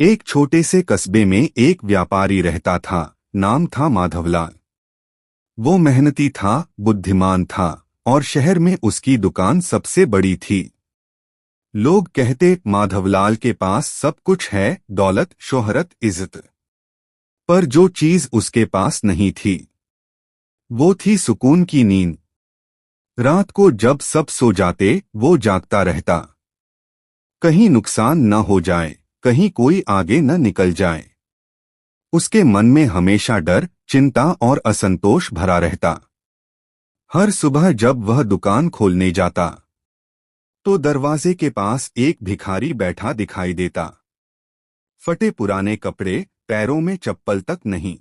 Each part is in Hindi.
एक छोटे से कस्बे में एक व्यापारी रहता था। नाम था माधवलाल। वो मेहनती था, बुद्धिमान था और शहर में उसकी दुकान सबसे बड़ी थी। लोग कहते माधवलाल के पास सब कुछ है, दौलत, शोहरत, इज्जत। पर जो चीज उसके पास नहीं थी वो थी सुकून की नींद। रात को जब सब सो जाते वो जागता रहता, कहीं नुकसान न हो जाए, कहीं कोई आगे न निकल जाए। उसके मन में हमेशा डर, चिंता और असंतोष भरा रहता। हर सुबह जब वह दुकान खोलने जाता तो दरवाजे के पास एक भिखारी बैठा दिखाई देता। फटे पुराने कपड़े, पैरों में चप्पल तक नहीं,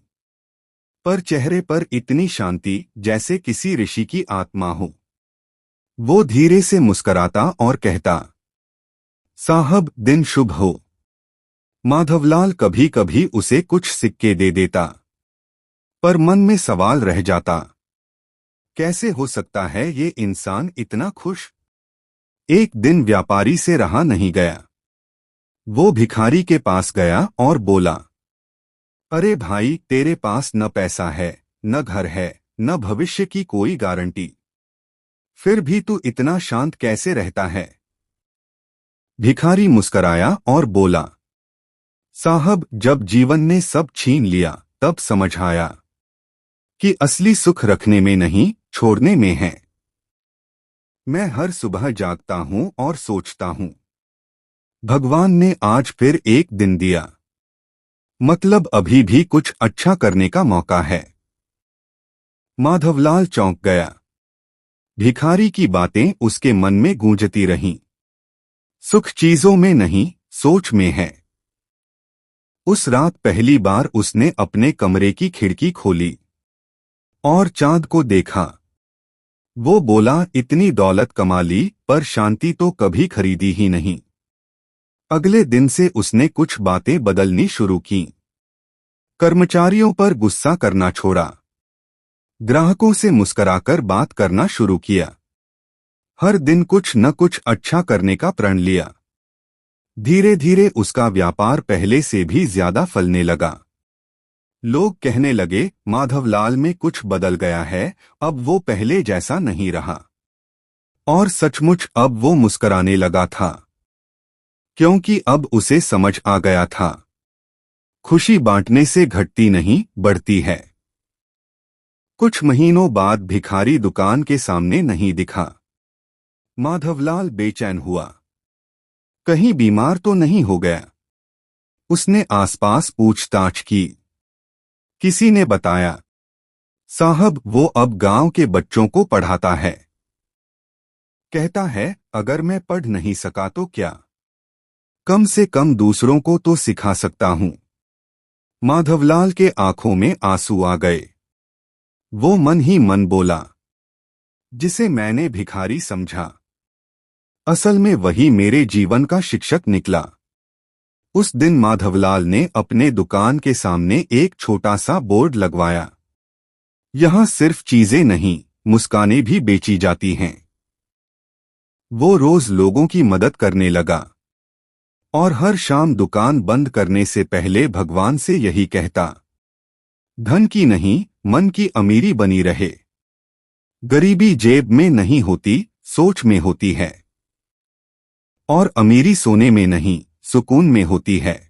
पर चेहरे पर इतनी शांति जैसे किसी ऋषि की आत्मा हो। वो धीरे से मुस्कराता और कहता, साहब, दिन शुभ हो। माधवलाल कभी कभी उसे कुछ सिक्के दे देता, पर मन में सवाल रह जाता, कैसे हो सकता है ये इंसान इतना खुश। एक दिन व्यापारी से रहा नहीं गया। वो भिखारी के पास गया और बोला, अरे भाई, तेरे पास न पैसा है, न घर है, न भविष्य की कोई गारंटी, फिर भी तू इतना शांत कैसे रहता है। भिखारी मुस्कराया और बोला, साहब, जब जीवन ने सब छीन लिया तब समझ आया कि असली सुख रखने में नहीं, छोड़ने में है। मैं हर सुबह जागता हूं और सोचता हूं, भगवान ने आज फिर एक दिन दिया, मतलब अभी भी कुछ अच्छा करने का मौका है। माधवलाल चौंक गया। भिखारी की बातें उसके मन में गूंजती रहीं। सुख चीजों में नहीं, सोच में है। उस रात पहली बार उसने अपने कमरे की खिड़की खोली और चांद को देखा। वो बोला, इतनी दौलत कमा ली पर शांति तो कभी खरीदी ही नहीं। अगले दिन से उसने कुछ बातें बदलनी शुरू की। कर्मचारियों पर गुस्सा करना छोड़ा, ग्राहकों से मुस्कुराकर बात करना शुरू किया, हर दिन कुछ न कुछ अच्छा करने का प्रण लिया। धीरे धीरे उसका व्यापार पहले से भी ज्यादा फलने लगा। लोग कहने लगे, माधवलाल में कुछ बदल गया है, अब वो पहले जैसा नहीं रहा। और सचमुच अब वो मुस्कुराने लगा था, क्योंकि अब उसे समझ आ गया था, खुशी बांटने से घटती नहीं, बढ़ती है। कुछ महीनों बाद भिखारी दुकान के सामने नहीं दिखा। माधवलाल बेचैन हुआ, कहीं बीमार तो नहीं हो गया। उसने आसपास पूछताछ की। किसी ने बताया, साहब, वो अब गांव के बच्चों को पढ़ाता है। कहता है, अगर मैं पढ़ नहीं सका तो क्या, कम से कम दूसरों को तो सिखा सकता हूं। माधवलाल के आंखों में आंसू आ गए। वो मन ही मन बोला, जिसे मैंने भिखारी समझा, असल में वही मेरे जीवन का शिक्षक निकला। उस दिन माधवलाल ने अपने दुकान के सामने एक छोटा सा बोर्ड लगवाया, यहाँ सिर्फ चीजें नहीं, मुस्कानें भी बेची जाती हैं। वो रोज लोगों की मदद करने लगा और हर शाम दुकान बंद करने से पहले भगवान से यही कहता, धन की नहीं, मन की अमीरी बनी रहे। गरीबी जेब में नहीं होती, सोच में होती है। और अमीरी सोने में नहीं, सुकून में होती है।